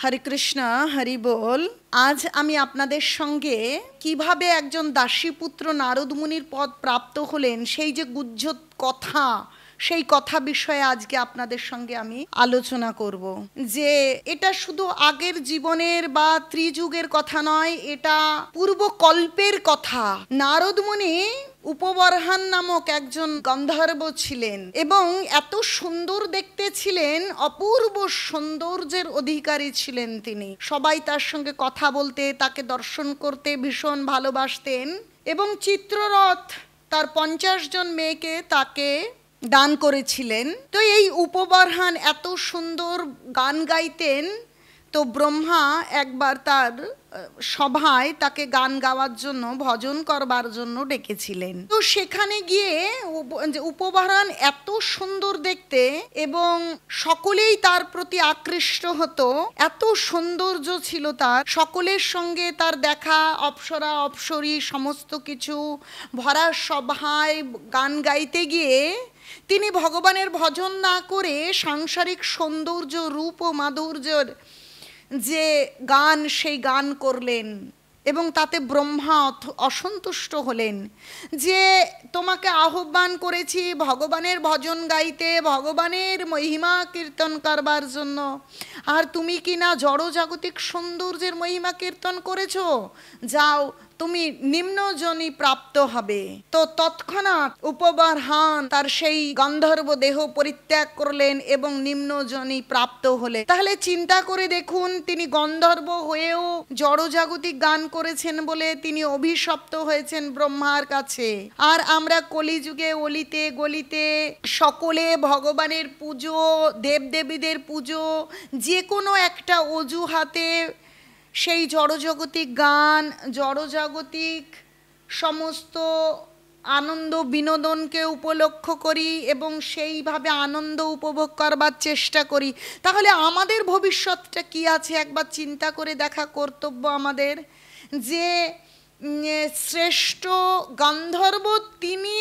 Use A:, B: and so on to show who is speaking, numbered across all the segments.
A: হরে কৃষ্ণ, হরি বল। আজ আমি আপনাদের সঙ্গে কিভাবে একজন দাসীপুত্র নারদ মুনির পদ প্রাপ্ত হলেন সেই যে গুহ্য কথা, সেই কথা বিষয়ে আজকে আপনাদের সঙ্গে আমি আলোচনা করব। যে এটা শুধু আগের জীবনের বা ত্রিযুগের কথা নয়, এটা পূর্বকল্পের কথা। নারদ মুনি উপবর্হান নামক একজন গন্ধর্ব ছিলেন এবং এত সুন্দর দেখতে ছিলেন, অপূর্ব সৌন্দর্যের অধিকারী ছিলেন তিনি। সবাই তার সঙ্গে কথা বলতে, তাকে দর্শন করতে ভীষণ ভালোবাসতেন এবং চিত্ররথ তার 50 জন মেয়েকে তাকে দান করেছিলেন। তো এই উপবর্হান এত সুন্দর গান গাইতেন, তো ব্রহ্মা একবার তার সভায় তাকে গান গাওয়ার জন্য, ভজন করবার জন্য ডেকেছিলেন। তো সেখানে গিয়ে উপবর্হান এত সুন্দর দেখতে এবং সকলেই তার প্রতি আকৃষ্ট হতো, এত সৌন্দর্য ছিল তার। সকলের সঙ্গে তার দেখা, অপ্সরা অপ্সরী সমস্ত কিছু ভরা সভায় গান গাইতে গিয়ে তিনি ভগবানের ভজন না করে সাংসারিক সৌন্দর্য, রূপ ও মাধুর্যের যে গান, সেই গান করলেন এবং তাতে ব্রহ্মা অসন্তুষ্ট হলেন যে তোমাকে আহ্বান করেছি ভগবানের ভজন গাইতে, ভগবানের মহিমা কীর্তন করবার জন্য, আর তুমি কি না জড়জাগতিক সৌন্দর্যের মহিমা কীর্তন করেছো? যাও, তুমি নিম্নজনী প্রাপ্ত হবে। তো তৎক্ষণাৎ উপবর্হান তার সেই গন্ধর্ব দেহ পরিত্যাগ করলেন এবং নিম্নজনী প্রাপ্ত হলেন। তাহলে চিন্তা করে দেখুন, তিনি গন্ধর্ব হয়েও জড়জাগতিক গান করেছেন বলে তিনি অভিশপ্ত হয়েছেন ব্রহ্মার কাছে। আর আমরা কলিযুগে অলিতে গলিতে সকলে ভগবানের পুজো, দেবদেবীদের পুজো, যে কোনো একটা অজুহাতে সেই জড়জাগতিক গান, জড়জাগতিক সমস্ত আনন্দ বিনোদনকে উপলক্ষ করি এবং সেইভাবে আনন্দ উপভোগ করবার চেষ্টা করি। তাহলে আমাদের ভবিষ্যৎটা কি আছে একবার চিন্তা করে দেখা কর্তব্য আমাদের। যে শ্রেষ্ঠ গন্ধর্ব তিনি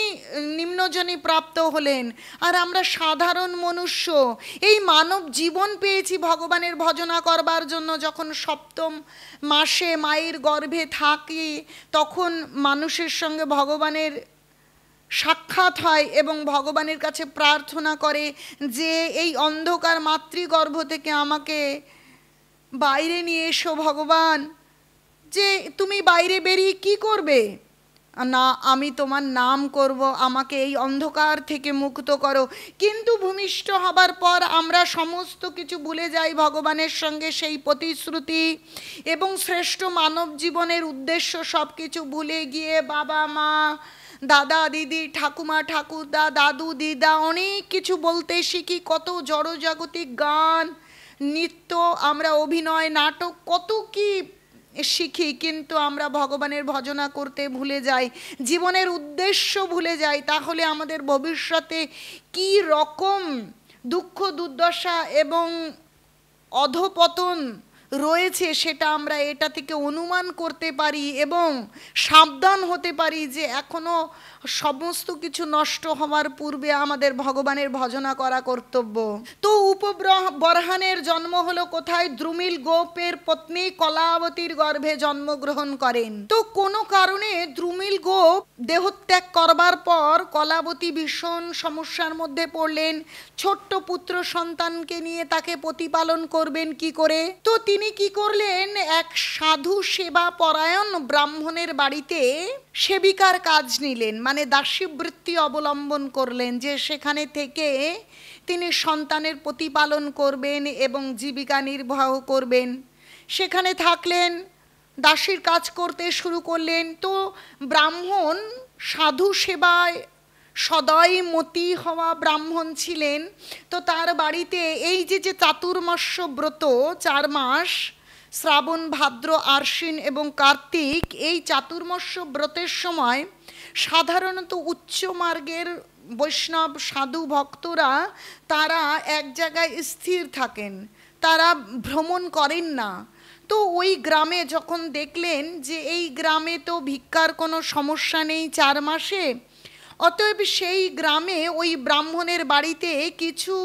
A: নিম্নজনী প্রাপ্ত হলেন, আর আমরা সাধারণ মনুষ্য এই মানব জীবন পেয়েছি ভগবানের ভজনা করবার জন্য। যখন 7ম মাসে মায়ের গর্ভে থাকি তখন মানুষের সঙ্গে ভগবানের সাক্ষাৎ হয় এবং ভগবানের কাছে প্রার্থনা করে যে এই অন্ধকার মাতৃগর্ভ থেকে আমাকে বাইরে নিয়ে এসো ভগবান। যে তুমি বাইরে বেরিয়ে কি করবে? না, আমি তোমার নাম করব, আমাকে এই অন্ধকার থেকে মুক্ত করো। কিন্তু ভূমিষ্ঠ হবার পর আমরা সমস্ত কিছু ভুলে যাই, ভগবানের সঙ্গে সেই প্রতিশ্রুতি এবং শ্রেষ্ঠ মানব জীবনের উদ্দেশ্য সব কিছু ভুলে গিয়ে বাবা মা, দাদা দিদি, ঠাকুমা ঠাকুরদা, দাদু দিদা অনেক কিছু বলতে শিখি, কত জড়জাগতিক গান, নৃত্য, আমরা অভিনয়, নাটক, কত কি শিখি, কিন্তু আমরা ভগবানের ভজনা করতে ভুলে যাই, জীবনের উদ্দেশ্য ভুলে যাই। তাহলে আমাদের ভবিষ্যতে কি রকম দুঃখ দুর্দশা এবং অধঃপতন রয়েছে সেটা আমরা এটা থেকে অনুমান করতে পারি এবং সাবধান হতে পারি যে এখনো সমস্ত কিছু নষ্ট হওয়ার পূর্বে আমাদের ভগবানের ভজনা করা কর্তব্য। তো উপবর্হানের জন্ম হলো কোথায়? দ্রুমিল গোপের পত্নী কলাবতীর গর্ভে জন্মগ্রহণ করেন। তো কোনো কারণে দ্রুমিল গোপ দেহত্যাগ করবার পর কলাবতী ভীষণ সমস্যার মধ্যে পড়লেন। ছোট্ট পুত্র সন্তানকে নিয়ে তাকে প্রতিপালন করবেন কি করে? তো তিনি কি করলেন, এক সাধু সেবা পরায়ণ ব্রাহ্মণের বাড়িতে সেবিকার কাজ নিলেন, মানে দাসীবৃত্তি অবলম্বন করলেন, যে সেখানে থেকে তিনি সন্তানের প্রতিপালন করবেন এবং জীবিকা নির্বাহ করবেন। সেখানে থাকলেন, দাসীর কাজ করতে শুরু করলেন। তো ব্রাহ্মণ সাধু সেবায় সদয় মতি হওয়া ব্রাহ্মণ ছিলেন। তো তার বাড়িতে এই যে চাতুর্মাস্য ব্রত 4 মাস, শ্রাবণ ভাদ্র আশ্বিন এবং কার্তিক, এই চাতুর্মাস্য ব্রতের সময় সাধারণত উচ্চ মার্গের বৈষ্ণব সাধু ভক্তরা তারা এক জায়গায় স্থির থাকেন, তারা ভ্রমণ করেন না। তো ওই গ্রামে যখন দেখলেন যে এই গ্রামে তো ভিক্ষার কোনো সমস্যা নেই 4 মাসে, অতএব সেই গ্রামে ওই ব্রাহ্মণের বাড়িতে কিছু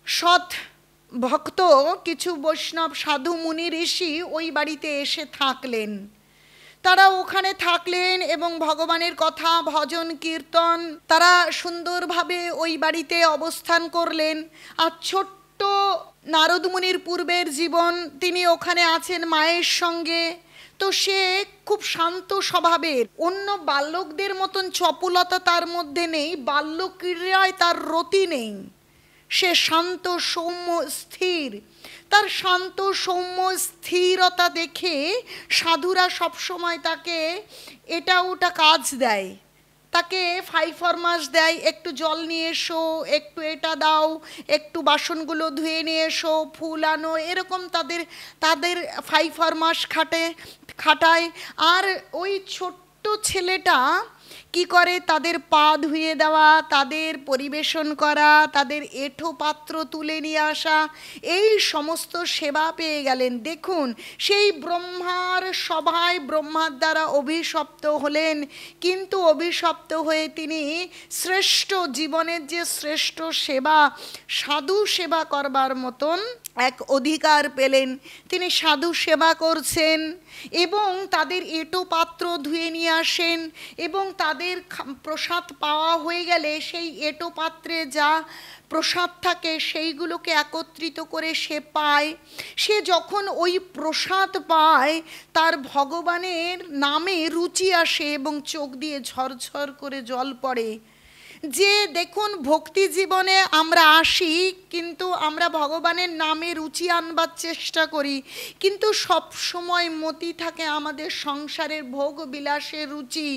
A: সৎ ভক্ত কিছু বৈষ্ণব সাধু মুনি ঋষি ওই বাড়িতে এসে থাকলেন। তারা ওখানে থাকলেন এবং ভগবানের কথা ভজন কীর্তন তারা সুন্দরভাবে ওই বাড়িতে অবস্থান করলেন। আর ছোট্ট নারদ মুনির পূর্বের জীবন, তিনি ওখানে আছেন মায়ের সঙ্গে। তো সে খুব শান্ত স্বভাবের, অন্য বালকদের মতন চপলতা তার মধ্যে নেই, বাল্য ক্রীড়ায় তার রতি নেই। সে শান্ত সৌম্য স্থির। তার শান্ত সৌম্য স্থিরতা দেখে সাধুরা সবসময় তাকে এটা ওটা কাজ দেয়, তাকে ফাইফরমাস দেয়, একটু জল নিয়ে এসো, একটু এটা দাও, একটু বাসনগুলো ধুয়ে নিয়ে এসো, ফুল আনো, এরকম তাদের তাদের ফাইফরমাস খাটায়। আর ওই ছোট্ট ছেলেটা কি করে, তাদের পা ধুয়ে দেওয়া, তাদের পরিবেশন করা, তাদের এঁঠো পাত্র তুলে নিয়ে আসা, এই সমস্ত সেবা পেয়ে গেলেন। দেখুন, সেই ব্রহ্মার সভায় ব্রহ্মার দ্বারা অভিশপ্ত হলেন, কিন্তু অভিশপ্ত হয়ে তিনি শ্রেষ্ঠ জীবনের যে শ্রেষ্ঠ সেবা, সাধু সেবা করবার মতন এক অধিকার পেলেন। তিনি সাধু সেবা করছেন এবং তাদের এঁটো পাত্র ধুয়ে নিয়ে আসেন, এবং তাদের প্রসাদ পাওয়া হয়ে গেলে সেই এঁটো পাত্রে যা প্রসাদ থাকে সেইগুলোকে একত্রিত করে সে পায়। সে যখন ওই প্রসাদ পায়, তার ভগবানের নামে রুচি আসে এবং চোখ দিয়ে ঝরঝর করে জল পড়ে। যে দেখুন, ভক্তি জীবনে আমরা আসি, কিন্তু আমরা ভগবানের নামে রুচি আনবার চেষ্টা করি, কিন্তু সব সময় মতি থাকে আমাদের সংসারের ভোগ বিলাসের রুচি।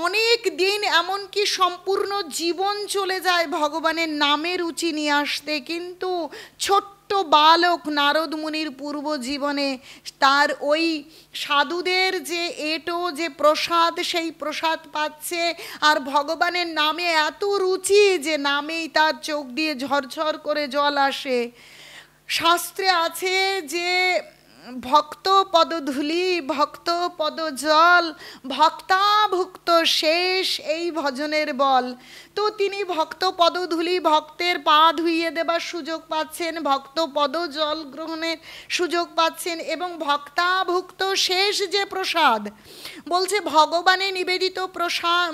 A: অনেক দিন, এমনকি সম্পূর্ণ জীবন চলে যায় ভগবানের নামে রুচি নিয়ে আসতে, কিন্তু ছোট্ট বালক নারদ মুনির পূর্ব জীবনে তার ওই সাধুদের যে এঁটো যে প্রসাদ, সেই প্রসাদ পাচ্ছে, আর ভগবানের নামে এত রুচি যে নামেই তার চোখ দিয়ে ঝরঝর করে জল আসে। শাস্ত্রে আছে যে ভক্ত পদধূলি ভক্ত পদ জল, ভক্তাভুক্ত শেষ এই ভজনের বল। তো তিনি ভক্ত পদধূলি, ভক্তের পা ধুইয়ে দেবার সুযোগ পাচ্ছেন, ভক্ত পদ জল গ্রহণের সুযোগ পাচ্ছেন, এবং ভক্তাভুক্ত শেষ যে প্রসাদ, বলছে ভগবানে নিবেদিত প্রসাদ,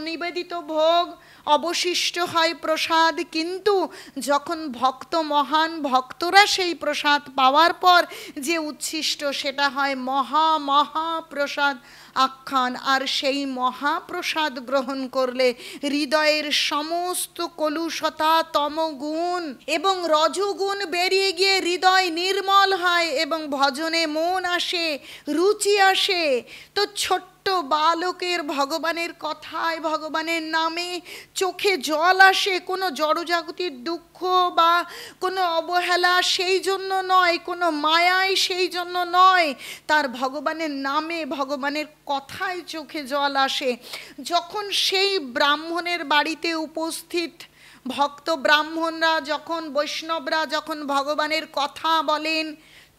A: নিবেদিত ভোগ অবশিষ্ট হয় প্রসাদ, কিন্তু যখন ভক্ত মহান ভক্তরা সেই প্রসাদ পাওয়ার পর যে উচ্ছিষ্ট, সেটা হয় মহা মহাপ্রসাদ আখ্যান। আর সেই মহাপ্রসাদ গ্রহণ করলে হৃদয়ের সমস্ত কলুষতা, তমগুণ এবং রজগুণ বেরিয়ে গিয়ে হৃদয় নির্মল হয় এবং ভজনে মন আসে, রুচি আসে। তো ছোট্ট বালকের ভগবানের কথায়, ভগবানের নামে চোখে জল আসে, কোনো জড়জাগতিক দুঃখ বা কোনো অবহেলা সেই জন্য নয়, কোনো মায়ায় সেই জন্য নয়, তার ভগবানের নামে ভগবানের কথায় চোখে জল আসে। যখন সেই ব্রাহ্মণের বাড়িতে উপস্থিত ভক্ত ব্রাহ্মণরা, যখন বৈষ্ণবরা যখন ভগবানের কথা বলেন,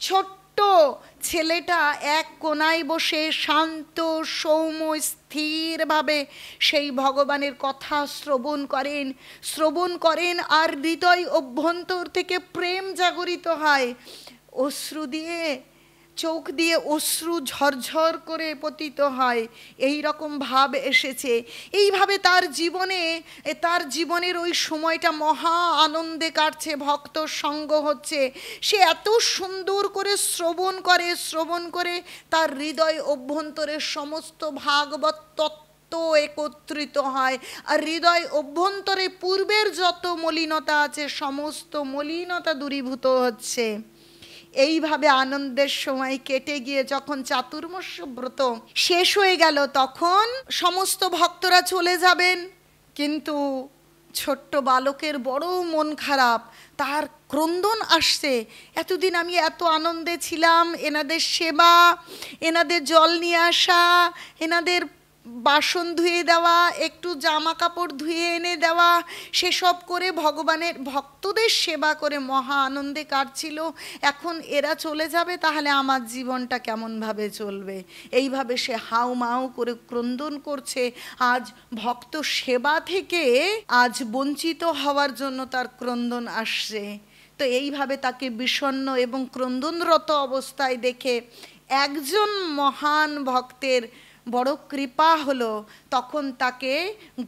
A: ছোট্ট ছেলেটা এক কোনায় বসে শান্ত সৌম্য স্থিরভাবে সেই ভগবানের কথা শ্রবণ করেন, আর হৃদয় অভ্যন্তর থেকে প্রেম জাগরিত হয়। অশ্রু দিয়ে, চোখ দিয়ে অশ্রু ঝরঝর করে পতিত হয়, এই রকম ভাব এসেছে। এইভাবে তার জীবনের ওই সময়টা মহা আনন্দে কাটছে, ভক্ত সঙ্গ হচ্ছে। সে এত সুন্দর করে শ্রবণ করে তার হৃদয় অভ্যন্তরের সমস্ত ভাগবত তত্ত্ব একত্রিত হয়, আর হৃদয় অভ্যন্তরে পূর্বের যত মলিনতা আছে সমস্ত মলিনতা দূরীভূত হচ্ছে। এইভাবে আনন্দের সময় কেটে গিয়ে যখন চাতুর্মাস্য ব্রত শেষ হয়ে গেল, তখন সমস্ত ভক্তরা চলে যাবেন, কিন্তু ছোট্ট বালকের বড় মন খারাপ, তার ক্রন্দন আসছে। এতদিন আমি এত আনন্দে ছিলাম, এনাদের সেবা, এনাদের জল নিয়ে আসা, এনাদের বাসন ধুয়ে দেওয়া, একটু জামা কাপড় ধুয়ে এনে দেওয়া, সেসব করে ভগবানের ভক্তদের সেবা করে মহা আনন্দে কাটছিল। এখন এরা চলে যাবে, তাহলে আমার জীবনটা কেমনভাবে চলবে? এইভাবে সে হাউ মাউ করে ক্রন্দন করছে। আজ ভক্ত সেবা থেকে আজ বঞ্চিত হওয়ার জন্য তার ক্রন্দন আসছে। তো এইভাবে তাকে বিষণ্ণ এবং ক্রন্দনরত অবস্থায় দেখে একজন মহান ভক্তের বড় কৃপা হলো, তখন তাকে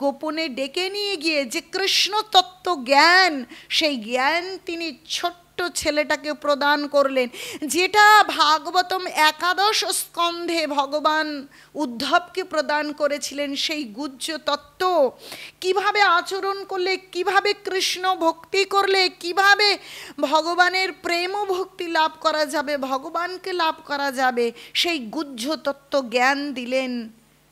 A: গোপনে ডেকে নিয়ে গিয়ে যে কৃষ্ণ তত্ত্ব জ্ঞান, সেই জ্ঞান তিনি ছোট্ট ছেলেটাকে প্রদান করলেন, যেটা ভাগবতম একাদশ স্কন্ধে ভগবান উদ্ধবকে প্রদান করেছিলেন। সেই গুহ্য তত্ত্ব কিভাবে আচরণ করলে, কিভাবে কৃষ্ণ ভক্তি করলে, কিভাবে ভগবানের প্রেম ভক্তি লাভ করা যাবে, ভগবানকে লাভ করা যাবে, সেই গুহ্য তত্ত্ব জ্ঞান দিলেন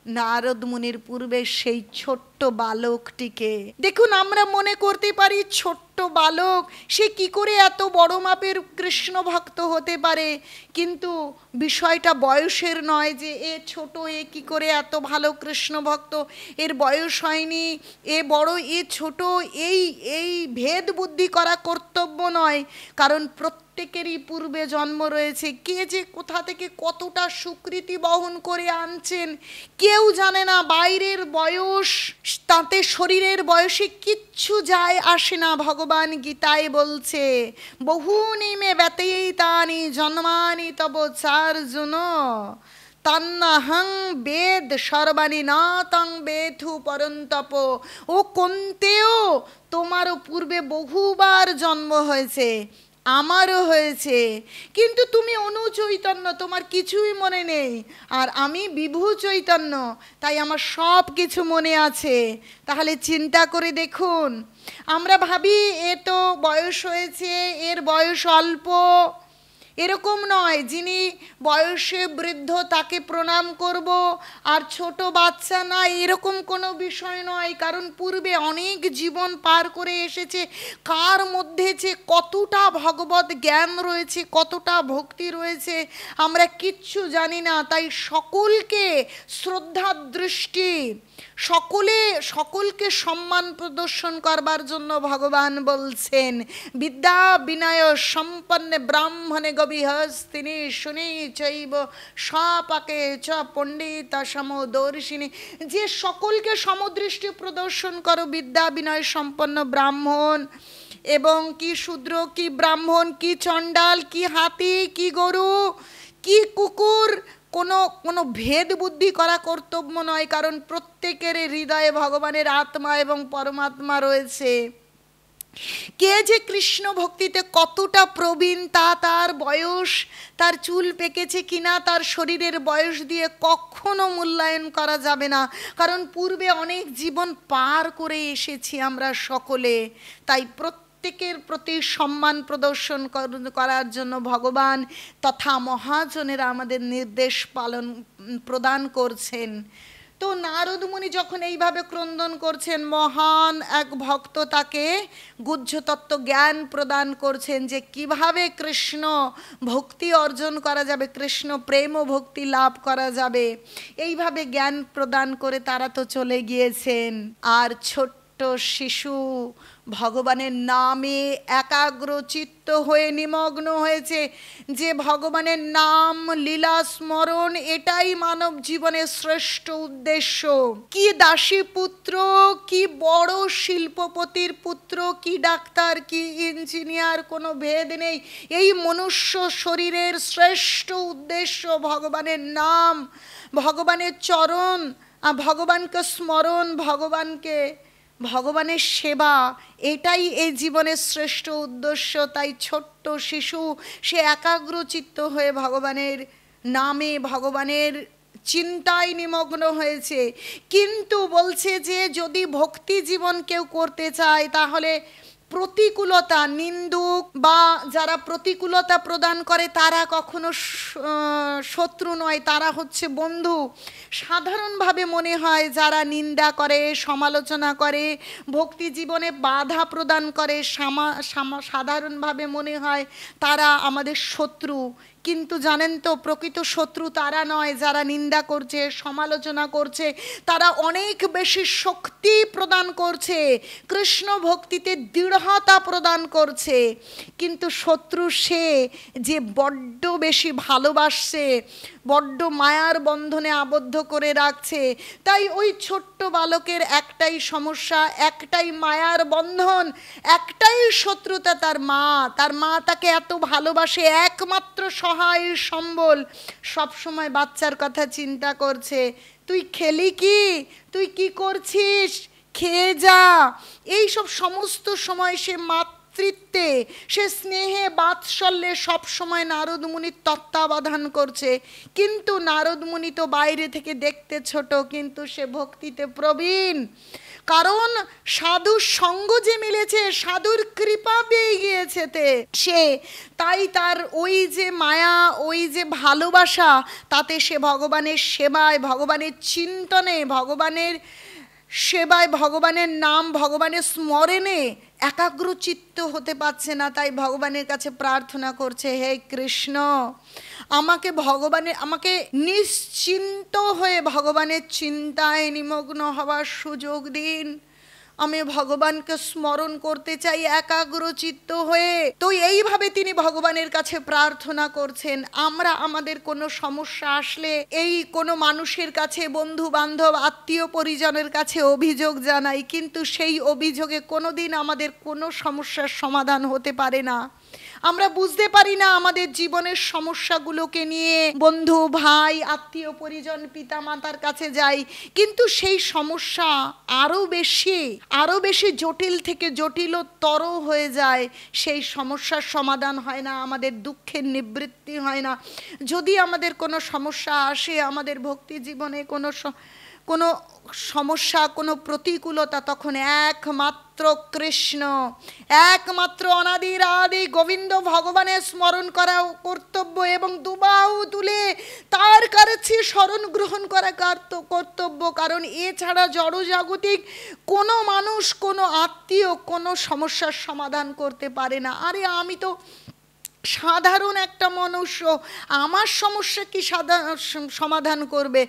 A: নারদ মুনির পূর্বে সেই ছোট্ট বালকটিকে। দেখুন, আমরা মনে করতে পারি ছোট্ট বালক, সে কি করে এত বড় মাপের কৃষ্ণ ভক্ত হতে পারে, কিন্তু বিষয়টা বয়সের নয় যে এ ছোট, এ কি করে এত ভালো কৃষ্ণ ভক্ত, এর বয়স হয়নি, এ বড় এ ছোট, এই ভেদ বুদ্ধি করা কর্তব্য নয়। কারণ প্রত্যেকেরই পূর্বে জন্ম রয়েছে, কে যে কোথা থেকে কতটা সুকৃতি বহন করে আনছেন কেউ জানে না। বাইরের বয়স, তাতে শরীরের বয়সে কিচ্ছু যায় আসে না। ভগবান গীতায় বলছে, বহুনি মে ব্যতীতানি জন্মানি তব চার্জুন তান্নাহং বেদ সর্বাণি না তং বেথু পরন্তপ। ও কোন্তেও, তোমারও পূর্বে বহুবার জন্ম হয়েছে, আমারও হয়েছে, কিন্তু তুমি অনু চৈতন্য, তোমার কিছুই মনে নেই, আর আমি বিভু চৈতন্য, তাই আমার সব কিছু মনে আছে। তাহলে চিন্তা করে দেখুন, আমরা ভাবি এ তো বয়স হয়েছে, এর বয়স অল্প, এরকম নয়। যিনি বয়সে বৃদ্ধ তাকে প্রণাম করব, আর ছোট বাচ্চা না, এরকম কোনো বিষয় নয়। কারণ পূর্বে অনেক জীবন পার করে এসেছে, কার মধ্যে যে কতটা ভগবত জ্ঞান রয়েছে, কতটা ভক্তি রয়েছে আমরা কিচ্ছু জানি না। তাই সকলকে শ্রদ্ধার দৃষ্টি, সকলকে সম্মান প্রদর্শন করবার জন্য ভগবান বলছেন, বিদ্যা বিনয় সম্পন্নে ব্রাহ্মণে গবিহস্তিনি শুনি চৈব স্বপাকে চ পণ্ডিত সমদর্শিনী। যে সকলকে সমদৃষ্টি প্রদর্শন করো, বিদ্যা বিনয় সম্পন্ন ব্রাহ্মণ, এবং কি শূদ্র, কি ব্রাহ্মণ, কি চণ্ডাল, কি হাতি, কি গরু, কি কুকুর, কোনো ভেদ বুদ্ধি করা কর্তব্য নয়। কারণ প্রত্যেকের হৃদয়ে ভগবানের আত্মা এবং পরমাত্মা রয়েছে। কে যে কৃষ্ণ ভক্তিতে কতটা প্রবীণ, তার বয়স, তার চুল পেকেছে কিনা, তার শরীরের বয়স দিয়ে কখনো মূল্যায়ন করা যাবে না। কারণ পূর্বে অনেক জীবন পার করে এসেছি আমরা সকলে। তাই প্রত্যেকের প্রতি সম্মান প্রদর্শন করার জন্য ভগবান তথা মহাজনেরা আমাদের নির্দেশ প্রদান করছেন। তো নারদ মুনি যখন এইভাবে ক্রন্দন করছেন, মহান এক ভক্ত তাকে গুহ্য তত্ত্ব জ্ঞান প্রদান করছেন যে কিভাবে কৃষ্ণ ভক্তি অর্জন করা যাবে, কৃষ্ণ প্রেম ও ভক্তি লাভ করা যাবে। এইভাবে জ্ঞান প্রদান করে তারা তো চলে গিয়েছেন। আর ছোট্ট শিশু ভগবানের নামে একাগ্র চিত্ত হয়ে নিমগ্ন হয়েছে। যে ভগবানের নাম লীলা স্মরণ, এটাই মানব জীবনের শ্রেষ্ঠ উদ্দেশ্য। কি দাসী পুত্র, কি বড় শিল্পপতির পুত্র, কি ডাক্তার, কি ইঞ্জিনিয়ার, কোনো ভেদ নেই। এই মনুষ্য শরীরের শ্রেষ্ঠ উদ্দেশ্য ভগবানের নাম, ভগবানের চরণ, ভগবানকে স্মরণ, ভগবানের সেবা, এটাই এই জীবনের শ্রেষ্ঠ উদ্দেশ্য। তাই ছোট্ট শিশু সে একাগ্রচিত্ত হয়ে ভগবানের নামে, ভগবানের চিন্তায় নিমগ্ন হয়েছে। কিন্তু বলছে যে যদি ভক্তি জীবন কেউ করতে চায়, তাহলে প্রতিকূলতা, নিন্দুক বা যারা প্রতিকূলতা প্রদান করে তারা কখনো শত্রু নয়, তারা হচ্ছে বন্ধু। সাধারণভাবে মনে হয় যারা নিন্দা করে, সমালোচনা করে, ভক্তি জীবনে বাধা প্রদান করে, সাধারণভাবে মনে হয় তারা আমাদের শত্রু। কিন্তু জানেন তো, প্রকৃত শত্রু তারা নয় যারা নিন্দা করছে, সমালোচনা করছে, তারা অনেক বেশি শক্তি প্রদান করছে, কৃষ্ণ ভক্তিতে দৃঢ়তা প্রদান করছে। কিন্তু শত্রু সে যে বড্ড বেশি ভালোবাসছে, বড্ড মায়ার বন্ধনে আবদ্ধ করে রাখছে। তাই ওই ছোট্ট বালকের একটাই সমস্যা, একটাই মায়ার বন্ধন, একটাই শত্রুতা, তার মা। তার মা তাকে এত ভালোবাসে, একমাত্র সহায় সম্বল, সবসময় বাচ্চার কথা চিন্তা করছে। তুই খেলি কি, তুই কি করছিস, খেয়ে যা। এই সব সমস্ত সময় সে মাতৃত্বে, সে স্নেহে বাৎসল্যে সবসময় নারদ মুনির তত্ত্বাবধান করছে। কিন্তু নারদ মুনি তো বাইরে থেকে দেখতে ছোট, কিন্তু সে ভক্তিতে প্রবীণ। কারণ সাধুর সঙ্গ যে মিলেছে, সাধুর কৃপা পেয়ে গিয়েছে সে, তাই তার ওই যে মায়া, ওই যে ভালোবাসা, তাতে সে ভগবানের সেবায়, ভগবানের চিন্তনে, ভগবানের সেবায়, ভগবানের নাম, ভগবানের স্মরণে একাগ্রচিত্ত হতে পারছে না। তাই ভগবানের কাছে প্রার্থনা করছে, হে কৃষ্ণ, আমাকে নিশ্চিন্ত হয়ে ভগবানের চিন্তায় নিমগ্ন হওয়ার সুযোগ দিন। আমি ভগবানকে স্মরণ করতে চাই একাগ্রচিত্ত হয়ে। তো এইভাবে তিনি ভগবানের কাছে প্রার্থনা করছেন। আমরা আমাদের কোনো সমস্যা আসলে এই কোনো মানুষের কাছে, বন্ধু বান্ধব, আত্মীয় পরিজনের কাছে অভিযোগ জানাই, কিন্তু সেই অভিযোগে কোনোদিন আমাদের কোনো সমস্যার সমাধান হতে পারে না। আমরা বুঝতে পারি না আমাদের জীবনের সমস্যাগুলোকে নিয়ে বন্ধু, ভাই, আত্মীয় পরিজন, পিতা মাতার কাছে যাই, কিন্তু সেই সমস্যা আরো বেশি জটিল থেকে জটিলতর হয়ে যায়। সেই সমস্যার সমাধান হয় না, আমাদের দুঃখের নিবৃত্তি হয় না। যদি আমাদের কোনো সমস্যা আসে, আমাদের ভক্তি জীবনে কোনো সমস্যা, কোনো প্রতিকূলতা, তখন একমাত্র কৃষ্ণ, একমাত্র অনাদির আদি গোবিন্দ ভগবানের স্মরণ করা কর্তব্য, এবং দুবাহু তুলে তার কাছে শরণ গ্রহণ করা কর্তব্য। কারণ এছাড়া জড়জাগতিক কোনো মানুষ, কোনো আত্মীয় কোনো সমস্যার সমাধান করতে পারে না। আরে আমি তো সাধারণ একটা মনুষ্য, আমার সমস্যা কি সমাধান করবে?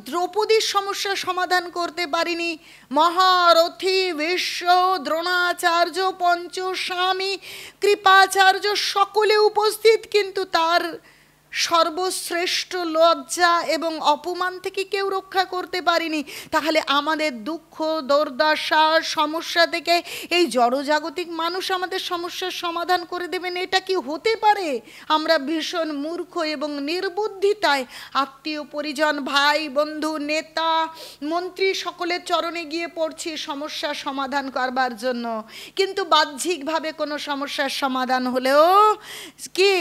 A: দ্রৌপদীর সমস্যা সমাধান করতে পারিনি। মহারথী ভীষ্ম, দ্রোণাচার্য, পঞ্চস্বামী, কৃপাচার্য সকলে উপস্থিত, কিন্তু তার সর্বশ্রেষ্ঠ লজ্জা এবং অপমান থেকে কেউ রক্ষা করতে পারিনি। তাহলে আমাদের দুঃখ, দুর্দশা, সমস্যা থেকে এই জড়জাগতিক মানুষ আমাদের সমস্যার সমাধান করে দেবেন, এটা কি হতে পারে? আমরা ভীষণ মূর্খ এবং নির্বুদ্ধিতায় আত্মীয় পরিজন, ভাই, বন্ধু, নেতা, মন্ত্রী সকলের চরণে গিয়ে পড়ছি সমস্যার সমাধান করবার জন্য, কিন্তু বাহ্যিকভাবে কোনো সমস্যার সমাধান হলেও কি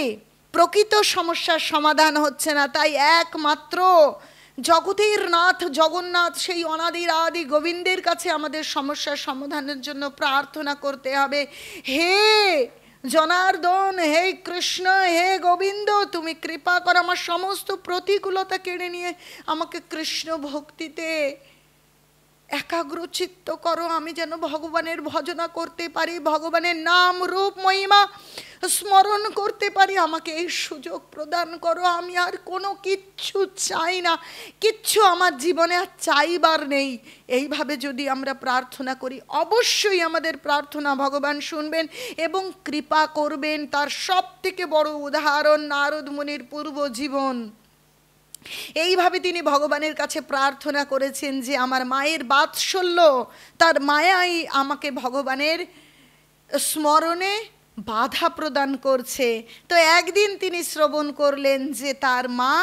A: প্রকৃত সমস্যার সমাধান হচ্ছে না। তাই একমাত্র জগতের নাথ জগন্নাথ, সেই অনাদির আদি গোবিন্দের কাছে আমাদের সমস্যার সমাধানের জন্য প্রার্থনা করতে হবে। হে জনার্দন, হে কৃষ্ণ, হে গোবিন্দ, তুমি কৃপা করো, আমার সমস্ত প্রতিকূলতা কেড়ে নিয়ে আমাকে কৃষ্ণ ভক্তিতে একাগ্রচিত্ত করো। আমি যেন ভগবানের ভজনা করতে পারি, ভগবানের নাম রূপ মহিমা স্মরণ করতে পারি, আমাকে এই সুযোগ প্রদান করো। আমি আর কোনো কিচ্ছু চাই না, কিচ্ছু আমার জীবনে আর চাইবার নেই। এইভাবে যদি আমরা প্রার্থনা করি, অবশ্যই আমাদের প্রার্থনা ভগবান শুনবেন এবং কৃপা করবেন। তার সব থেকে বড় উদাহরণ নারদ মুনির পূর্ব জীবন। এইভাবে তিনি ভগবানের কাছে প্রার্থনা করেছেন যে আমার মায়ের বাৎসল্য, তার মায়াই আমাকে ভগবানের স্মরণে বাধা প্রদান করছে। তো একদিন তিনি শ্রবণ করলেন যে তার মা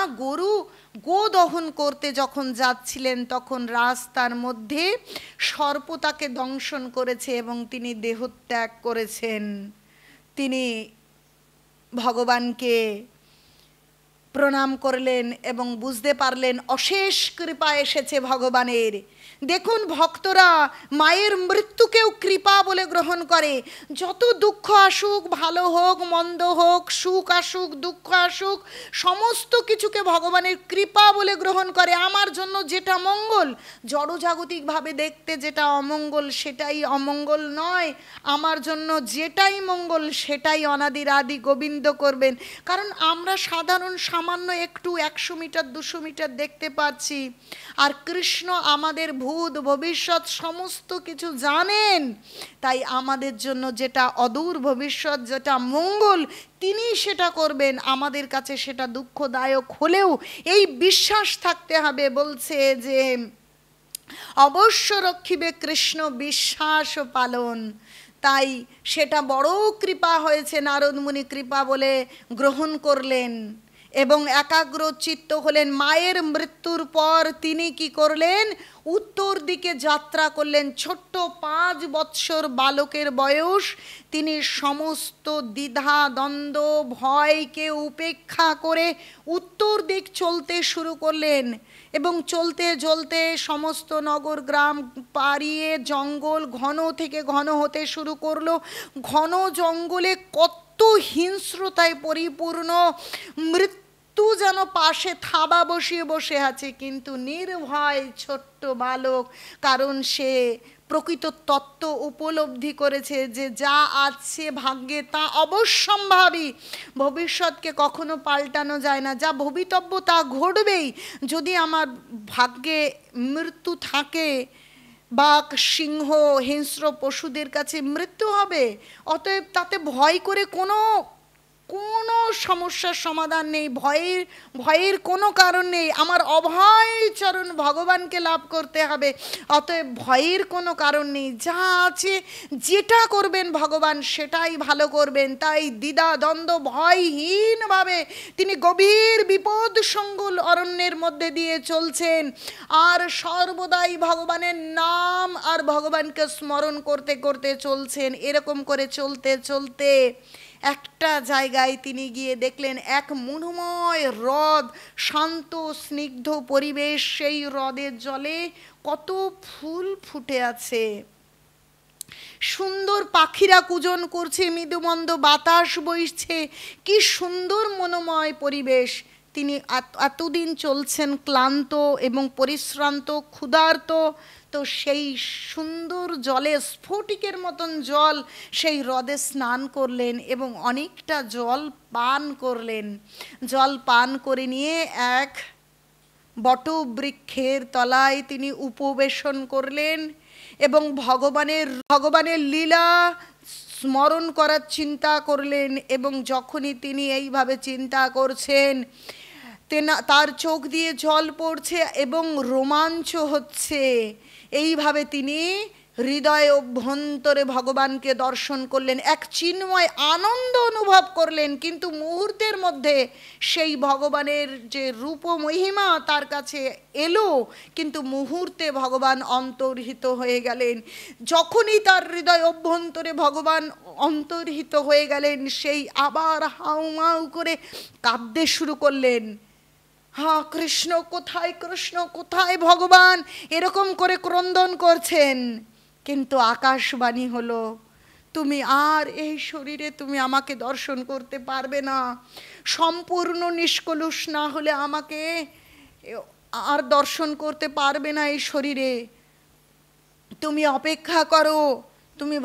A: গো দহন করতে যখন যাচ্ছিলেন, তখন রাস্তার মধ্যে সর্প তাকে দংশন করেছে এবং তিনি দেহত্যাগ করেছেন। তিনি ভগবানকে প্রণাম করলেন এবং বুঝতে পারলেন অশেষ কৃপা এসেছে ভগবানের। দেখুন ভক্তরা মায়ের মৃত্যুকেও কৃপা বলে গ্রহণ করে। যত দুঃখ আসুক, ভালো হোক মন্দ হোক, সুখ আসুক দুঃখ আসুক, সমস্ত কিছুকে ভগবানের কৃপা বলে গ্রহণ করে। আমার জন্য যেটা মঙ্গল, জড়জাগতিকভাবে দেখতে যেটা অমঙ্গল সেটাই অমঙ্গল নয়, আমার জন্য যেটাই মঙ্গল সেটাই অনাদির আদি গোবিন্দ করবেন। কারণ আমরা সাধারণ সামান্য একটু 100 মিটার 200 মিটার দেখতে পাচ্ছি, আর কৃষ্ণ আমাদের ভূত ভবিষ্যৎ সমস্ত কিছু জানেন। তাই আমাদের জন্য যেটা অদূর ভবিষ্যৎ, যেটা মঙ্গল, তিনি সেটা করবেন। আমাদের কাছে সেটা দুঃখদায়ক হলেও এই বিশ্বাস থাকতে হবে, বলছে যে অবশ্য রক্ষিবে কৃষ্ণ বিশ্বাস পালন। তাই সেটা বড় কৃপা হয়েছে, নারদ মুনি কৃপা বলে গ্রহণ করলেন এবং একাগ্র চিত্ত হলেন। মায়ের মৃত্যুর পর তিনি কি করলেন, উত্তর দিকে যাত্রা করলেন। ছোট্ট 5 বৎসর বালকের বয়স, তিনি সমস্ত দ্বিধা দ্বন্দ্ব ভয়কে উপেক্ষা করে উত্তর দিক চলতে শুরু করলেন। এবং চলতে চলতে সমস্ত নগর গ্রাম পাড়িয়ে জঙ্গল ঘন থেকে ঘন হতে শুরু করলো। ঘন জঙ্গলে কত হিংস্রতায় পরিপূর্ণ, মৃত্যু যেন পাশে থাবা বসিয়ে বসে আছে, কিন্তু নির্ভয় ছোট্ট বালক, কারণ সে প্রকৃত তত্ত্ব উপলব্ধি করেছে যে যা আছে ভাগ্যে তা অবশ্যম্ভাবী, ভবিষ্যৎকে কখনো পাল্টানো যায় না, যা ভবিতব্য তা ঘটবেই। যদি আমার ভাগ্যে মৃত্যু থাকে, বাঘ সিংহ হিংস্র পশুদের কাছে মৃত্যু হবে, অতএব তাতে ভয় করে কোনো সমস্যার সমাধান নেই, ভয়ের কোনো কারণ নেই। আমার অভয় চরণ ভগবানকে লাভ করতে হবে, অতএব ভয়ের কোনো কারণ নেই। যা আছে যেটা করবেন ভগবান সেটাই ভালো করবেন। তাই দ্বিধা দ্বন্দ্ব ভয়হীনভাবে তিনি গভীর বিপদসঙ্কুল অরণ্যের মধ্যে দিয়ে চলছেন, আর সর্বদাই ভগবানের নাম আর ভগবানকে স্মরণ করতে করতে চলছেন। এরকম করে চলতে চলতে একটা জায়গায় তিনি গিয়ে দেখলেন এক মনোময় হ্রদ, শান্ত স্নিগ্ধ পরিবেশ। সেই হ্রদের জলে কত ফুল ফুটে আছে, সুন্দর পাখিরা কূজন করছে, মৃদুমন্দ বাতাস বইছে, কি সুন্দর মনোময় পরিবেশ। তিনি এতদিন চলছেন ক্লান্ত এবং পরিশ্রান্ত, ক্ষুধার্ত, তো সেই সুন্দর জলে স্ফটিকের মতন জল, সেই হ্রদে স্নান করলেন এবং অনেকটা জল পান করলেন। জল পান করে নিয়ে এক বটবৃক্ষের তলায় তিনি উপবেশন করলেন এবং ভগবানের লীলা স্মরণ করার চিন্তা করলেন। এবং যখনই তিনি এইভাবে চিন্তা করছেন, তার চোখ দিয়ে জল পড়ছে এবং রোমাঞ্চ হচ্ছে। এইভাবে তিনি হৃদয় অভ্যন্তরে ভগবানকে দর্শন করলেন, এক চিন্ময় আনন্দ অনুভব করলেন। কিন্তু মুহূর্তের মধ্যে সেই ভগবানের যে রূপ মহিমা তার কাছে এলো, কিন্তু মুহূর্তে ভগবান অন্তর্হিত হয়ে গেলেন। যখনই তার হৃদয় অভ্যন্তরে ভগবান অন্তর্হিত হয়ে গেলেন, সেই আবার হাউমাউ করে কাঁদতে শুরু করলেন। হ্যাঁ, কৃষ্ণ কোথায়, কৃষ্ণ কোথায়, ভগবান এরকম করে ক্রন্দন করছেন। কিন্তু আকাশবাণী হলো, তুমি আর এই শরীরে তুমি আমাকে দর্শন করতে পারবে না, সম্পূর্ণ নিষ্কলুষ না হলে আমাকে আর দর্শন করতে পারবে না এই শরীরে। তুমি অপেক্ষা করো, তুমি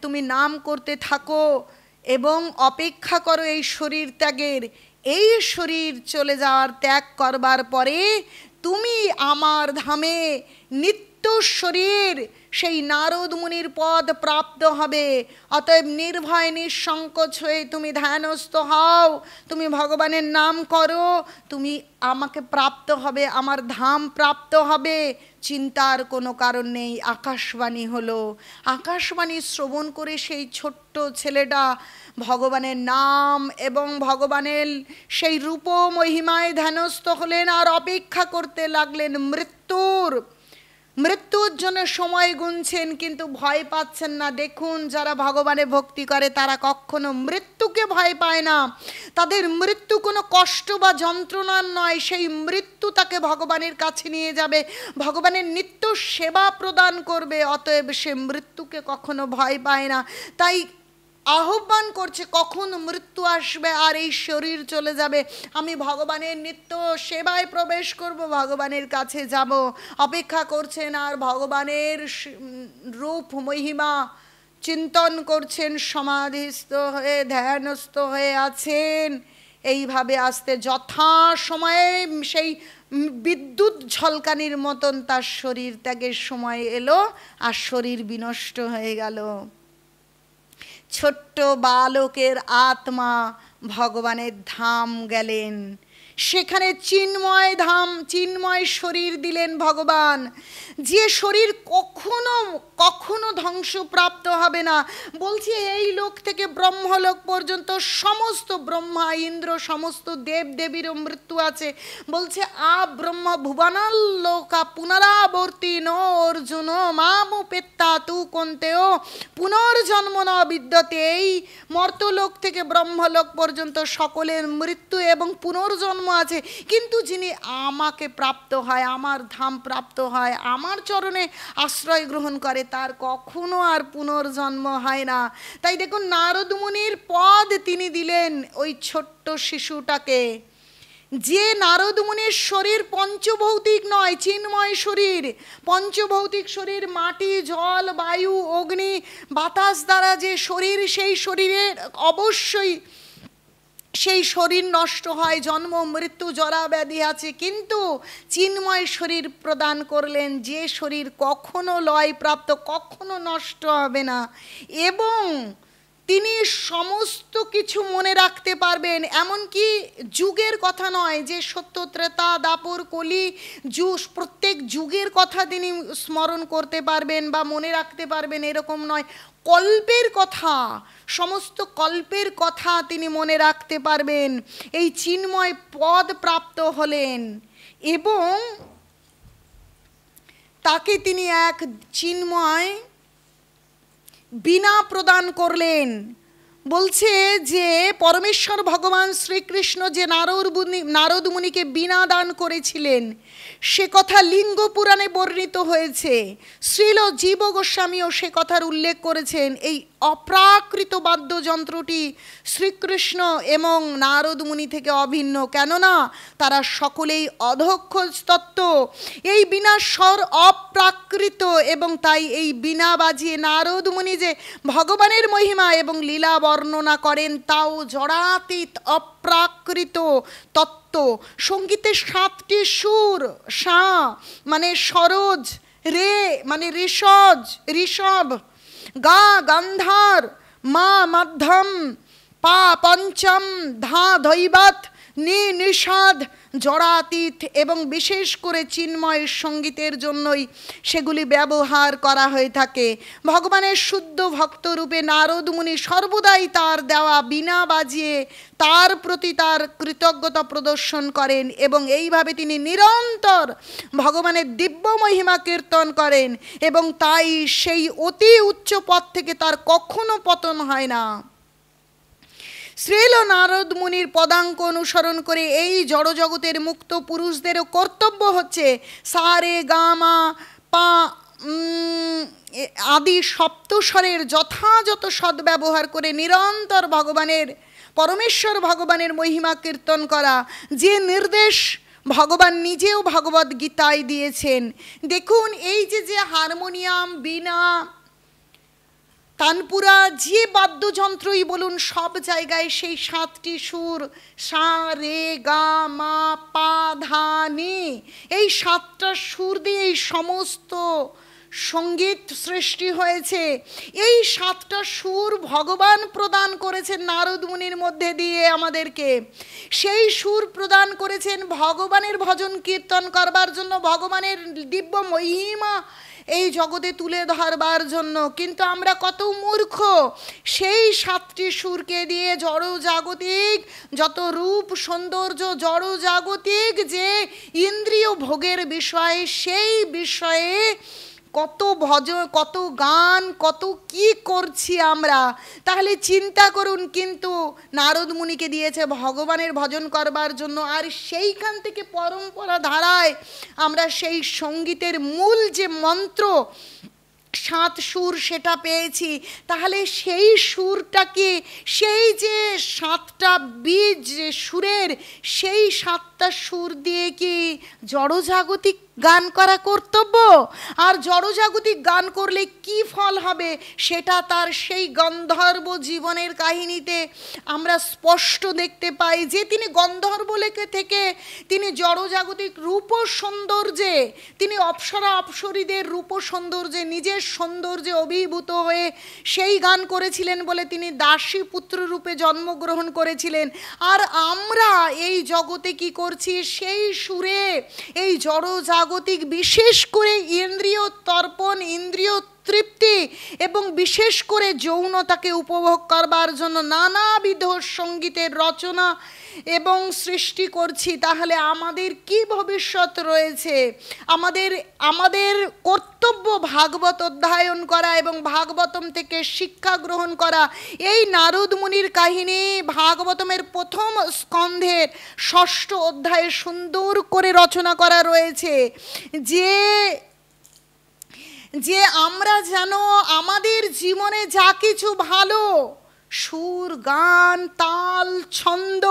A: তুমি নাম করতে থাকো এবং অপেক্ষা করো এই শরীর ত্যাগের। এই শরীর চলে যাওয়ার, ত্যাগ করবার পরে তুমি আমার ধামে নিত্য শরীর সেই নারদ মুনির পদ প্রাপ্ত হবে। অতএব নির্ভয় নিঃসংকোচ হয়ে তুমি ধ্যানস্থ হও, তুমি ভগবানের নাম করো, তুমি আমাকে প্রাপ্ত হবে, আমার ধাম প্রাপ্ত হবে, চিন্তার কোনো কারণ নেই। আকাশবাণী হলো, আকাশবাণী শ্রবণ করে সেই ছোট্ট ছেলেটা ভগবানের নাম এবং ভগবানের সেই রূপ মহিমায় ধ্যানস্থ হলেন আর অপেক্ষা করতে লাগলেন মৃত্যু মৃত্যুর জন্য সময় গুনছেন কিন্তু ভয় পাচ্ছেন না। দেখুন, যারা ভগবানে ভক্তি করে তারা কখনো মৃত্যুকে ভয় পায় না। তাদের মৃত্যু কোনো কষ্ট বা যন্ত্রণার নয়, সেই মৃত্যু তাকে ভগবানের কাছে নিয়ে যাবে, ভগবানের নিত্য সেবা প্রদান করবে। অতএব সে মৃত্যুকে কখনো ভয় পায় না। তাই আহ্বান করছে, কখন মৃত্যু আসবে আর এই শরীর চলে যাবে, আমি ভগবানের নিত্য সেবায় প্রবেশ করব, ভগবানের কাছে যাব। অপেক্ষা করছেন আর ভগবানের রূপ মহিমা চিন্তন করছেন, সমাধিস্থ হয়ে ধ্যানস্থ হয়ে আছেন। এইভাবে আসতে যথা সময়ে সেই বিদ্যুৎ ঝলকানির মতন তার শরীর ত্যাগের সময় এলো আর শরীর বিনষ্ট হয়ে গেল। ছোট্ট বালকের আত্মা ভগবানের ধাম গেলেন, সেখানে চিন্ময় ধাম, চিন্ময় শরীর দিলেন ভগবান, যে শরীর কখনো কখনো ধ্বংসপ্রাপ্ত হবে না। বলছি, এই লোক থেকে ব্রহ্মলোক পর্যন্ত সমস্ত ব্রহ্মা ইন্দ্র সমস্ত দেব দেবীরও মৃত্যু আছে। বলছে, ব্রহ্ম ভুবনাল্লোকা পুনরাবর্তী নো অর্জুন মামুপেত্তা তু কন্তেও পুনর্জন্ম ন বিদ্যতে। এই মর্তলোক থেকে ব্রহ্মলোক পর্যন্ত সকলের মৃত্যু এবং পুনর্জন্ম আছে, কিন্তু যিনি আমাকে প্রাপ্ত হয়, আমার ধাম প্রাপ্ত হয়, আমার চরণে আশ্রয় গ্রহণ করে, তার কখনো আর পুনর্জন্ম হয় না। তাই দেখুন, নারদ মুনির পদ তিনি দিলেন ওই ছোট্ট শিশুটাকে, যে নারদ মুনির শরীর পঞ্চভৌতিক নয়, চিন্ময় শরীর। পঞ্চভৌতিক শরীর মাটি জল বায়ু অগ্নি বাতাস দ্বারা যে শরীর, সেই শরীরের অবশ্যই সেই শরীর নষ্ট হয়, জন্ম মৃত্যু জরা ব্যাধি আছে, কিন্তু চিন্ময় শরীর প্রদান করলেন, যে শরীর কখনো লয় প্রাপ্ত, কখনো নষ্ট হবে না, এবং তিনি সমস্ত কিছু মনে রাখতে পারবেন। এমনকি যুগের কথা নয় যে সত্য ত্রেতা দাপর কলি প্রত্যেক যুগের কথা তিনি স্মরণ করতে পারবেন বা মনে রাখতে পারবেন, এরকম নয়। কল্পের কথা, সমস্ত কল্পের কথা তিনি মনে রাখতে পারবেন। এই চিন্ময় পদ প্রাপ্ত হলেন এবং তাকে তিনি এক চিন্ময় বীণা প্রদান করলেন। বলছে যে পরমেশ্বর ভগবান শ্রীকৃষ্ণ যে নারদ মুনিকে বীণা দান করেছিলেন, সে কথা লিঙ্গ পুরাণে বর্ণিত হয়েছে। শ্রীল জীব গোস্বামীও সে কথার উল্লেখ করেছেন। এই অপ্রাকৃত বাদ্যযন্ত্রটি শ্রীকৃষ্ণ এবং নারদ মুনি থেকে অভিন্ন, কেননা তারা সকলেই অধক্ষ তত্ত্ব। এই বীণা স্বর অপ্রাকৃত এবং তাই এই বীণা বাজিয়ে নারদ মুনি যে ভগবানের মহিমা এবং লীলা বর্ণনা করেন, তাও জড়াতীত অপ্রাকৃত তত্ত্ব। সঙ্গীতে 7টি সুর, সা মানে সরোজ, রে মানে ঋষভ, গা গান্ধার, মা মধ্যম, পা পঞ্চম, ধা ধৈবত, নি নিষাদ জড়াতীত, এবং বিশেষ করে চিন্ময় সঙ্গীতের জন্যই সেগুলি ব্যবহার করা হয়ে থাকে। ভগবানের শুদ্ধ ভক্তরূপে নারদ মুনি সর্বদাই তার দেওয়া বীণা বাজিয়ে তার প্রতি তার কৃতজ্ঞতা প্রদর্শন করেন এবং এইভাবে তিনি নিরন্তর ভগবানের দিব্য মহিমা কীর্তন করেন এবং তাই সেই অতি উচ্চ পদ থেকে তার কখনো পতন হয় না। শ্রীল নারদ মুনির পদাঙ্ক অনুসরণ করে এই জড়জগতের মুক্ত পুরুষদেরও কর্তব্য হচ্ছে সা রে গা মা পা আদি সপ্তস্বরের যথাযথ সদ্ব্যবহার করে নিরন্তর পরমেশ্বর ভগবানের মহিমা কীর্তন করা, যে নির্দেশ ভগবান নিজেও ভগবদ্ গীতায় দিয়েছেন। দেখুন, এই যে হারমোনিয়াম, বীণা, তানপুরা, যে বাদ্যযন্ত্রই বলুন, সব জায়গায় সেই 7টি সুর সা রে গা মা পা ধা নি, এই 7টা সুর দিয়ে এই সমস্ত সঙ্গীত সৃষ্টি হয়েছে। এই 7টা সুর ভগবান প্রদান করেছেন নারদ মুনির মধ্যে দিয়ে আমাদেরকে। সেই সুর প্রদান করেছেন ভগবানের ভজন কীর্তন করবার জন্য, ভগবানের দিব্য মহিমা এই জগতে তুলে ধরবার জন্য। কিন্তু আমরা কত মূর্খ, সেই 7টি সুরকে দিয়ে জড় জাগতিক যত রূপ সৌন্দর্য, জড় জাগতিক যে ইন্দ্রিয় ভোগের বিষয়, সেই বিষয়ে কত ভজন, কত গান, কত কি করছি আমরা। তাহলে চিন্তা করুন, কিন্তু নারদ মুনিকে দিয়েছে ভগবানের ভজন করবার জন্য, আর সেইখান থেকে পরম্পরা ধারায় আমরা সেই সঙ্গীতের মূল যে মন্ত্র 7 সুর সেটা পেয়েছি। তাহলে সেই সুরটাকে, সেই যে 7টা বীজ যে সুরের, সেই 7টা সুর দিয়ে কি জড়জাগতিক গান করা কর্তব্য? আর জড়জাগতিক গান করলে কি ফল হবে সেটা তার সেই গন্ধর্ব জীবনের কাহিনীতে আমরা স্পষ্ট দেখতে পাই, যে তিনি গন্ধর্ব লেখে থেকে তিনি জড়জাগতিক রূপ সৌন্দর্যে, তিনি অপ্সরা অপ্সরীদের রূপ সৌন্দর্যে, নিজের সৌন্দর্যে অভিভূত হয়ে সেই গান করেছিলেন বলে তিনি দাসী পুত্র রূপে জন্মগ্রহণ করেছিলেন। আর আমরা এই জগতে কি করছি? সেই সুরে এই জড়জাগতিক, বিশেষ করে ইন্দ্রিয় তর্পণ, ইন্দ্রিয় তৃপ্তি এবং বিশেষ করে যৌনতাকে উপভোগ করবার জন্য নানাবিধ সঙ্গীতের রচনা এবং সৃষ্টি করছি। তাহলে আমাদের কি ভবিষ্যৎ রয়েছে? আমাদের কর্তব্য ভাগবত অধ্যয়ন করা এবং ভাগবতম থেকে শিক্ষা গ্রহণ করা। এই নারদ মুনির কাহিনী ভাগবতমের প্রথম স্কন্ধের 6ষ্ঠ অধ্যায়ে সুন্দর করে রচনা করা রয়েছে, যে আমরা যেন আমাদের জীবনে যা কিছু ভালো সুর, গান, তাল, ছন্দ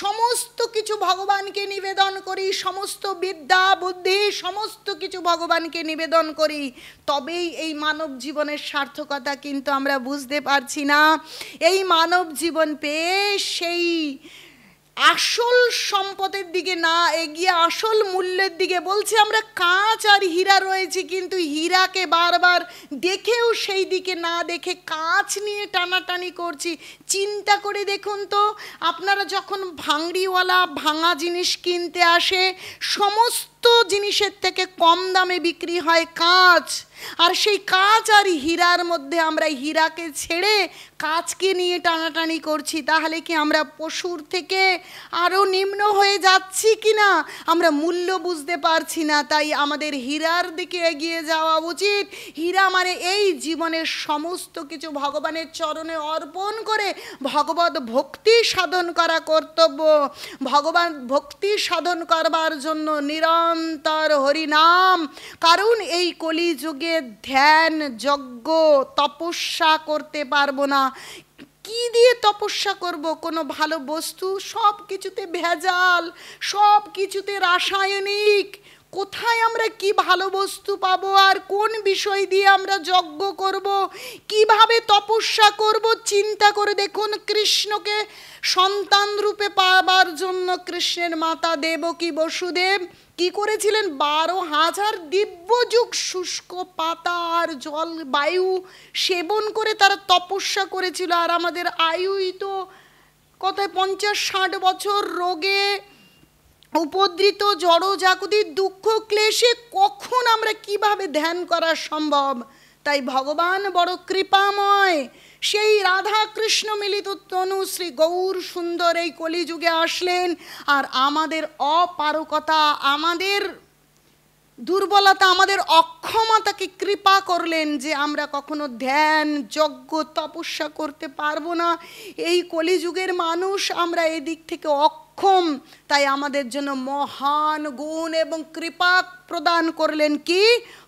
A: সমস্ত কিছু ভগবানকে নিবেদন করি, সমস্ত বিদ্যা বুদ্ধি সমস্ত কিছু ভগবানকে নিবেদন করি, তবেই এই মানব জীবনের সার্থকতা কিন্তু আমরা বুঝতে পারছি না। এই মানব জীবন পেয়ে সেই আসল সম্পদের দিকে না এগিয়ে আসল মূল্যের দিকে, বলছে আমরা কাঁচ আর হীরা রয়েছে, কিন্তু হীরাকে বারবার দেখেও সেই দিকে না দেখে কাঁচ নিয়ে টানাটানি করছি। চিন্তা করে দেখুন তো, আপনারা যখন ভাঙড়িওয়ালা ভাঙা জিনিস কিনতে আসে, সমস্ত জিনিসের থেকে কম দামে বিক্রি হয় কাঁচ, আর সেই কাঁচ আর হীরার মধ্যে আমরা হীরাকে ছেড়ে কাঁচকে নিয়ে টানাটানি করছি। তাহলে কি আমরা পশুর থেকে আরও নিম্ন হয়ে যাচ্ছি কি না আমরা মূল্য বুঝতে পারছি না। তাই আমাদের হীরার দিকে এগিয়ে যাওয়া উচিত। হীরা মানে এই জীবনের সমস্ত কিছু ভগবানের চরণে অর্পণ করে ভগবত ভক্তি সাধন করা কর্তব্য। ভগবান ভক্তি সাধন করবার জন্য নিরন্তর হরিনাম, কারণ এই কলিযুগে ধ্যান, যজ্ঞ, তপস্যা করতে পারবো না। কি দিয়ে তপস্যা করব? কোনো ভালো বস্তু, সব কিছুতে ভেজাল, সব কিছুতে রাসায়নিক। কোথায় আমরা কি ভালো বস্তু পাবো? আর কোন বিষয় দিয়ে আমরা যজ্ঞ করব, কিভাবে তপস্যা করব? চিন্তা করে দেখুন, কৃষ্ণকে সন্তান রূপে পাবার জন্য কৃষ্ণের মাতা দেবকী বসুদেব কি করেছিলেন? 12,000 দিব্যযুগ শুষ্ক পাতা আর জল বায়ু সেবন করে তারা তপস্যা করেছিল। আর আমাদের আয়ুই তো কোথায় 50-60 বছর, রোগে উপদ্রিত, জড়জাগতিক দুঃখ ক্লেশে কখন আমরা কিভাবে ধ্যান করা সম্ভব? তাই ভগবান বড় কৃপাময়, সেই রাধা কৃষ্ণ মিলিত তনু শ্রী গৌর সুন্দর এই কলিযুগে আসলেন, আর আমাদের অপারকতা, আমাদের দুর্বলতা, আমাদের অক্ষমতাকে কৃপা করলেন যে আমরা কখনো ধ্যান, যজ্ঞ, তপস্যা করতে পারবো না। এই কলিযুগের মানুষ আমরা এদিক থেকে অক্ষম, তাই আমাদের জন্য মহান গুণ এবং কৃপা প্রদান করলেন কি?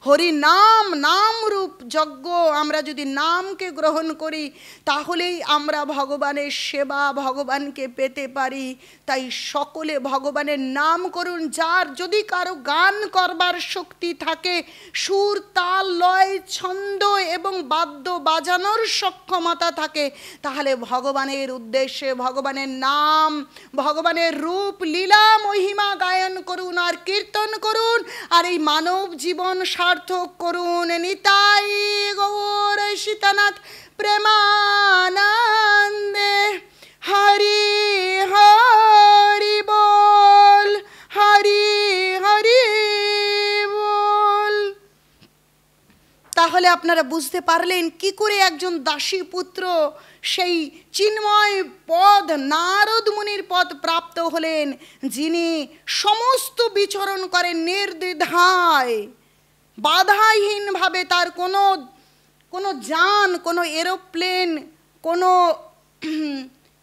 A: হরি নাম, নাম রূপ যজ্ঞ। আমরা যদি নামকে গ্রহণ করি তাহলেই আমরা ভগবানের সেবা, ভগবানকে পেতে পারি। তাই সকলে ভগবানের নাম করুন। যার যদি কারো গান করবার শক্তি থাকে, সুর, তাল, লয়, ছন্দ এবং বাদ্য বাজানোর সক্ষমতা থাকে, তাহলে ভগবানের উদ্দেশ্যে ভগবানের নাম, ভগবানের রূপ, লীলা, মহিমা গায়ন করুন আর কীর্তন করুন, আর এই মানব জীবন সার্থক করুন। নিতাই গৌর সীতানাথ প্রেমানন্দে। হরি হরি বল, হরি হরি বল। তাহলে আপনারা বুঝতে পারলেন কি করে একজন দাসী পুত্র সেই চিন্ময় পদ, নারদ মুনির পদ প্রাপ্ত হলেন, যিনি সমস্ত বিচরণ করেন নির্দ্বিধায় বাধাহীনভাবে, তার কোনো যান, কোনো এরোপ্লেন, কোনো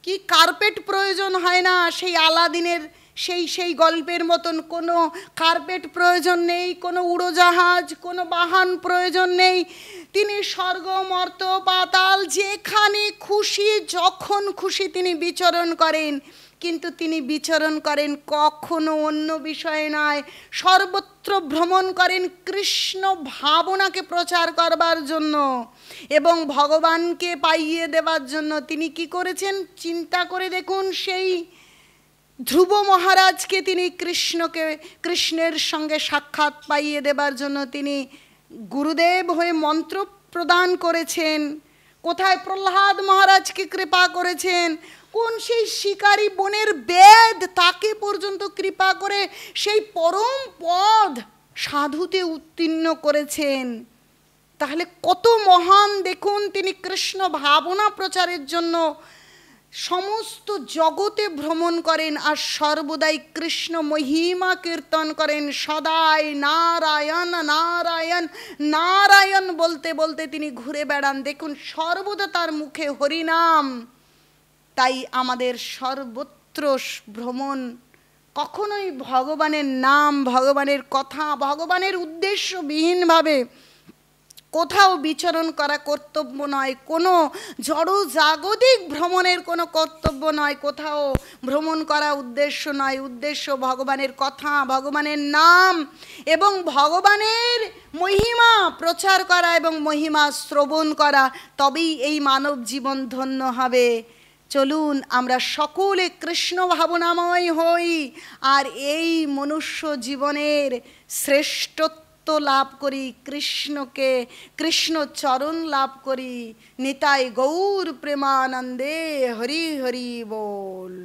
A: কি কার্পেট প্রয়োজন হয় না, সেই আলাদিনের সেই গল্পের মতন কোনো কার্পেট প্রয়োজন নেই, কোনো উড়োজাহাজ, কোনো বাহন প্রয়োজন নেই। তিনি স্বর্গ, মর্ত, পাতাল, যেখানে খুশি যখন খুশি তিনি বিচরণ করেন। কিন্তু তিনি বিচরণ করেন কখনো অন্য বিষয়ে নয়, সর্বত্র ভ্রমণ করেন কৃষ্ণ ভাবনাকে প্রচার করবার জন্য এবং ভগবানকে পাইয়ে দেবার জন্য। তিনি কি করেছেন চিন্তা করে দেখুন। সেই ধ্রুব মহারাজকে তিনি কৃষ্ণের সঙ্গে সাক্ষাৎ পাইয়ে দেবার জন্য তিনি গুরুদেব হয়ে মন্ত্র প্রদান করেছেন। কোথায় প্রহ্লাদ মহারাজকে কৃপা করেছেন, কোন সেই শিকারী বনের বেদ তাকে পর্যন্ত কৃপা করে সেই পরম পদ সাধুতে উত্তীর্ণ করেছেন। তাহলে কত মহান দেখুন। তিনি কৃষ্ণ ভাবনা প্রচারের জন্য সমস্ত জগতে ভ্রমণ করেন আর সর্বদাই কৃষ্ণ মহিমা কীর্তন করেন। সদাই নারায়ণ নারায়ণ নারায়ণ বলতে বলতে তিনি ঘুরে বেড়ান। দেখুন সর্বদা তার মুখে হরিনাম। তাই আমাদের সর্বত্র ভ্রমণ, কখনোই ভগবানের নাম, ভগবানের কথা, ভগবানের উদ্দেশ্যবিহীনভাবে কোথাও বিচরণ করা কর্তব্য নয়। কোনো জড় জাগতিক ভ্রমণের কোনো কর্তব্য নয়, কোথাও ভ্রমণ করা উদ্দেশ্য নয়। উদ্দেশ্য ভগবানের কথা, ভগবানের নাম এবং ভগবানের মহিমা প্রচার করা এবং মহিমা শ্রবণ করা। তবেই এই মানব জীবন ধন্য হবে। চলুন আমরা সকলে কৃষ্ণ ভাবনাময় হই আর এই মনুষ্য জীবনের শ্রেষ্ঠত্ব লাভ করি, কৃষ্ণ চরণ লাভ করি। নিতাই গৌর প্রেমানন্দে হরি হরি বল।